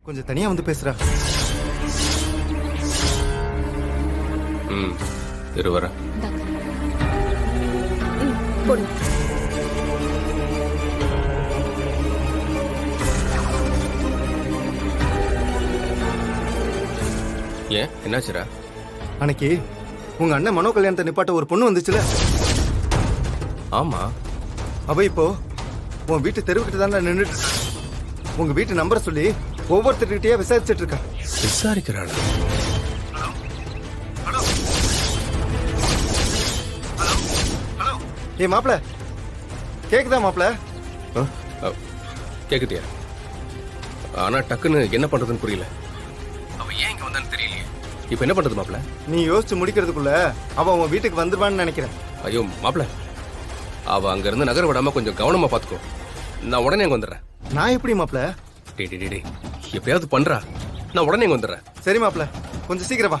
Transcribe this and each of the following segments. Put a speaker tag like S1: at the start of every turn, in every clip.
S1: கொஞ்சம் தனியா வந்து பேசுறா.
S2: இரு வரேன்.
S3: போடு.
S2: ஏன் என்னாச்சுரா?
S1: அன்னைக்கு உங்க அண்ணன் மனோ கல்யாணத்தை நிப்பாட்ட ஒரு பொண்ணு வந்துச்சுல,
S2: ஆமா.
S1: அவ இப்போ உன் வீட்டு தெருவுக்கிட்ட தான் நின்றுட்டு இருக்கா. உங்க வீட்டு நம்பரை சொல்லி ஒவ்வொருத்தர்கிட்டயே விசாரிச்சுட்டு இருக்கா.
S2: விசாரிக்கிறாளா?
S1: ஏ மாப்பிள, கேக்குதா மாப்பிள?
S2: கேக்குதியா? ஆனா டக்குன்னு என்ன பண்றதுன்னு புரியல. அவ ஏன் இங்க வந்தான்னு தெரியலையே. இப்ப என்ன பண்றது மாப்பிள?
S1: நீ யோசிச்சு முடிக்கிறதுக்குள்ள அவ உன் வீட்டுக்கு வந்துருவான்னு நினைக்கிறேன்.
S2: ஐயோ மாப்பிள, அவ அங்க இருந்து நகர விடாம கொஞ்சம் கவனமா பாத்துக்கோ. நான் உடனே அங்க வந்துடுறேன்.
S1: நான் எப்படி மாப்பிள?
S2: டே எப்பயாவது பண்றா, நான் உடனே அங்க வந்துடுறேன்.
S1: சரி மாப்பிள, கொஞ்சம் சீக்கிரம் வா.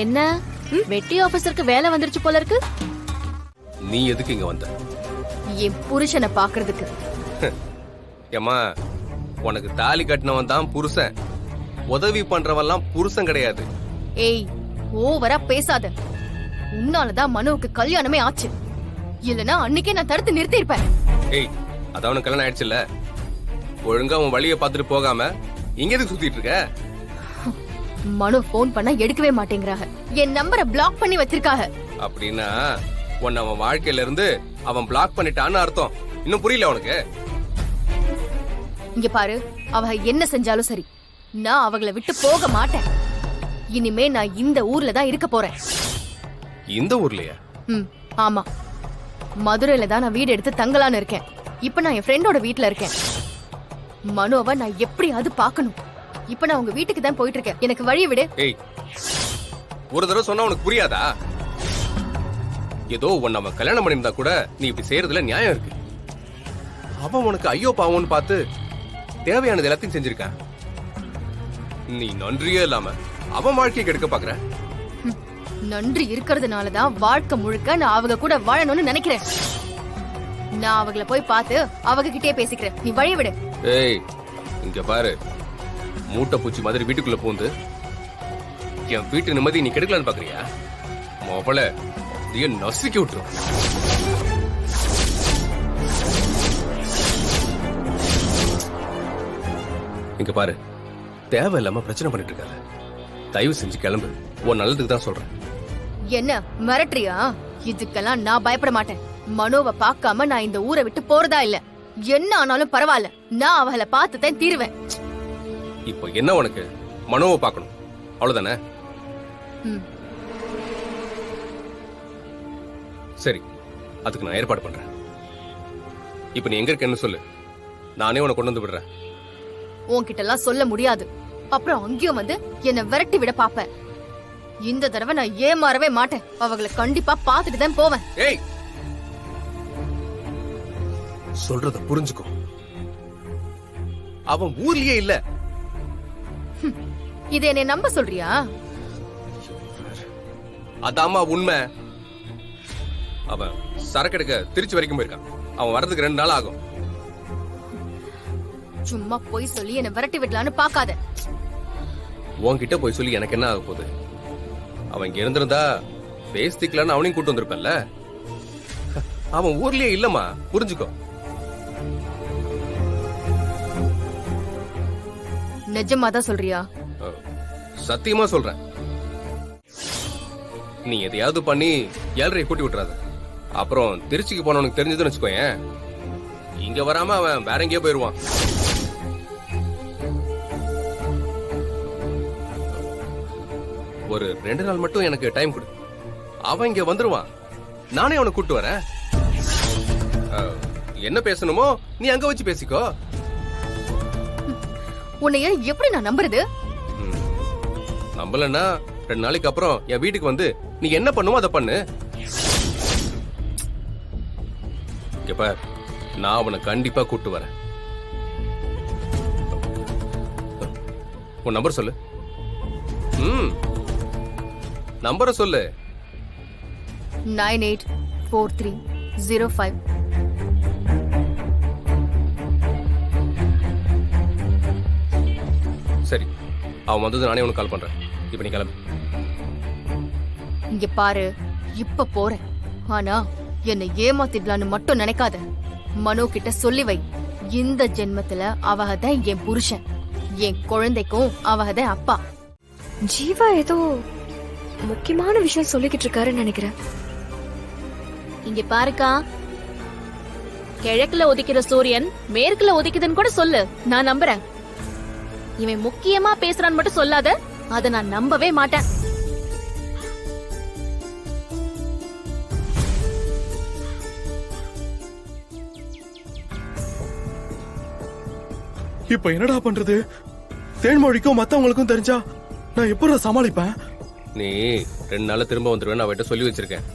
S3: என்ன வெட்டி ஆபீசருக்கு வேலை வந்துருச்சு போல இருக்கு.
S2: நீ எதுக்கு இங்க வந்த?
S3: என் புருஷனை பாக்குறதுக்கு.
S2: ஏமா, உனக்கு தாலி கட்டினவன் தான் புருஷன். உதவி பண்றவன்லாம் புருஷன் கிடையாது.
S3: ஏய், ஓவரா பேசாத. உன்னாலதான் மனுவுக்கு கல்யாணமே ஆச்சு. இல்லனா அன்னைக்கே நான் தடுத்து நிறுத்தி இருப்பேன்.
S2: ஏய், அதான் உனக்கு கல்யாணம் ஆயிடுச்சுல்ல, ஒழுங்கா உன் வழியை பார்த்துட்டு போகாம இங்க எதுக்கு சுத்திட்டு இருக்க?
S3: மனு போன் பண்ணா எடுக்கவே மாட்டேங்கிறாங்க. என் நம்பரை பிளாக் பண்ணி வச்சிருக்காங்க.
S2: அப்படின்னா உன்னை அவன் வாழ்க்கையில இருந்து அவன் பிளாக் பண்ணிட்டான்னு அர்த்தம். இன்னும் புரியல உனக்கு?
S3: இங்க பாரு, அவ என்ன செஞ்சாலும் சரி, நான் அவங்கள விட்டு போக மாட்டேன். இனிமே நான் இந்த ஊர்ல தான் இருக்க போறேன்.
S2: இந்த ஊர்லயா?
S3: ஆமா, மதுரையில தான் நான் வீடு எடுத்து தங்கலான்னு இருக்கேன். இப்ப நான் என் ஃப்ரெண்டோட வீட்ல இருக்கேன். மனுவை நான் எப்படியாவது பாக்கணும். இப்ப நான் உங்க வீட்டுக்கு தான் போயிட்டு இருக்கேன். எனக்கு வழியை விடு.
S2: ஏய், ஒரு தடவை சொன்னா உனக்கு புரியாதா? ஏதோ உன்னை அவன் கல்யாணம் பண்ணியிருந்தா கூட நீ இப்படி செய்யறதுல நியாயம் இருக்கு. அவன் உனக்கு ஐயோ பாவம்னு பார்த்து தேவையானது எல்லாத்தையும் செஞ்சிருக்கான். நீ நன்றியே இல்லாம அவன் வாழ்க்கையை கெடுக்க பாக்குற.
S3: நன்றி இருக்கிறதுனாலதான் வாழ்க்கை முழுக்க நான் அவங்க கூட வாழணும்னு நினைக்கிறேன். நான் அவங்கள போய் பார்த்து அவங்க கிட்டே பேசிக்கிறேன். நீ வழி விடு.
S2: ஏய், இங்க பாரு, மூட்டை பூச்சி மாதிரி வீட்டுக்குள்ள பூந்து என் வீட்டு நிம்மதி நீ கெடுக்கலான்னு பாக்குறியா? மொபல அப்படியே நசுக்கி விட்டுரும். இங்க பாரு, தேவையில்லாம பிரச்சனை பண்ணிட்டு இருக்காத. தயவு செஞ்சு கிளம்பு. உன் நல்லதுக்கு தான் சொல்றேன்.
S3: என்ன மிரட்டுறியா? இதுக்கெல்லாம் நான் பயப்பட மாட்டேன். மனோவை பார்க்காம நான் இந்த ஊரை விட்டு போறதா இல்ல. என்ன ஆனாலும் பரவாயில்ல, நான் அவளை பார்த்துதான் தீருவேன்.
S2: இப்போ என்ன உனக்கு? மனோவை பார்க்கணும், அவ்வளவுதானே? சரி, அதுக்கு நான் ஏற்பாடு பண்றேன். இப்ப நீ எங்க இருக்கேன்னு சொல்லு, நானே உன்னை கொண்டு வந்து விடுறேன்.
S3: உன்கிட்ட எல்லாம் சொல்ல முடியாது. அப்புறம் அங்கேயும் வந்து என்ன விரட்டி விட பாப்ப. இந்த தடவை நான் ஏமாறவே மாட்டேன். அவங்களை கண்டிப்பா பாத்துட்டு தான் போவேன்.
S2: ஏய், சொல்றத புரிஞ்சுக்கோ. அவன் ஊர்லயே இல்ல.
S3: இதை என்னை நம்ப சொல்றியா?
S2: அதாமா உண்மை. அவன் சரக்கு எடுக்க திருச்சி வரைக்கும் போயிருக்கான். அவன் வர்றதுக்கு 2 நாள் ஆகும்.
S3: சும்மா போய் சொல்லி என்ன விரட்டி விடலான்னு பாக்காத.
S2: உன்கிட்ட போய் சொல்லி எனக்கு என்ன ஆக போகுது? அவன் இங்க இருந்திருந்தா பேசிக்கலான்னு அவனையும் கூட்டு வந்திருப்பேன்ல. அவன் ஊர்லயே இல்லம்மா, புரிஞ்சுக்கோ.
S3: நிஜமாதான் சொல்றியா?
S2: சத்தியமா சொல்றேன். நீ எதையாவது பண்ணி 7:30 கூட்டி விட்டுறாத. அப்புறம் திருச்சிக்கு போனவனுக்கு தெரிஞ்சதுன்னு வச்சுக்கோயேன், இங்க வராம அவன் வேற எங்கேயோ போயிருவான். ஒரு 2 நாள் மட்டும் எனக்கு டைம் கொடு. அவன் இங்க வந்துருவான், நானே அவனை கூட்டு வரேன். என்ன பேசணுமோ நீ அங்க வச்சு பேசிக்கோ.
S3: உன்னைய எப்படி நான் நம்புறது?
S2: நம்பலன்னா 2 நாளைக்கு அப்புறம் என் வீட்டுக்கு வந்து நீ என்ன பண்ணுமோ அதை பண்ணு. நான் அவனை கண்டிப்பா கூட்டு வரேன். உன் நம்பர் சொல்லு. நம்பரை சொல்லு.
S3: 984305.
S2: சரி, அவன் வந்தது நானே உனக்கு கால் பண்றேன். இப்ப நீ கிளம்பு.
S3: இங்க பாரு, இப்ப போறேன். ஆனா என்னை ஏமாத்திடலான்னு மட்டும் நினைக்காத. மனோ கிட்ட சொல்லி வை, இந்த ஜென்மத்துல அவதான் என் புருஷன், என் குழந்தைக்கும் அவதான் அப்பா.
S4: ஜீவா ஏதோ முக்கியமான விஷயம் சொல்லிக்கிட்டு இருக்காருன்னு நினைக்கிறேன்.
S5: இங்க பாருக்கா, கிழக்குல உதிக்கிற சூரியன் மேற்குல உதிக்குதுன்னு கூட சொல்லு, நான் நம்புறேன். இவன் முக்கியமா பேசுறான்னு மட்டும் சொல்லாத, அத நான் நம்பவே மாட்டேன்.
S6: இப்ப என்னடா பண்றது? தேன்மொழிக்கும் மத்தவங்களுக்கும் தெரிஞ்சா நான் எப்படி சமாளிப்பேன்?
S2: நீ 2 நாள்ல திரும்ப வந்துருவேன் அவட்ட சொல்லி வச்சிருக்கேன்.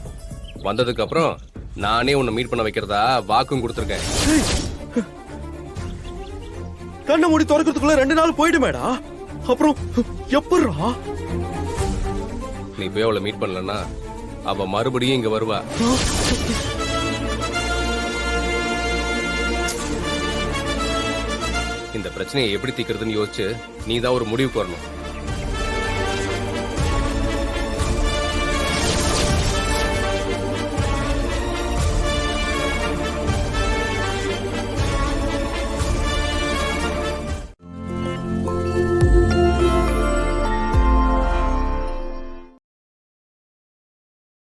S2: வந்ததுக்கு அப்புறம் நானே உன்னை மீட் பண்ண வைக்கிறதா வாக்கும் கொடுத்துருக்கேன்.
S6: கண்ணை மூடி திறக்கிறதுக்குள்ள 2 நாள் போயிடுமேடா. அப்புறம் எப்படிரா?
S2: நீ போய் அவளை மீட் பண்ணலன்னா அவ மறுபடியும் இங்க வருவா. இந்த பிரச்சனையை எப்படி தீர்க்கிறதுன்னு யோசிச்சு நீ தான் ஒரு முடிவுக்கு வரணும்.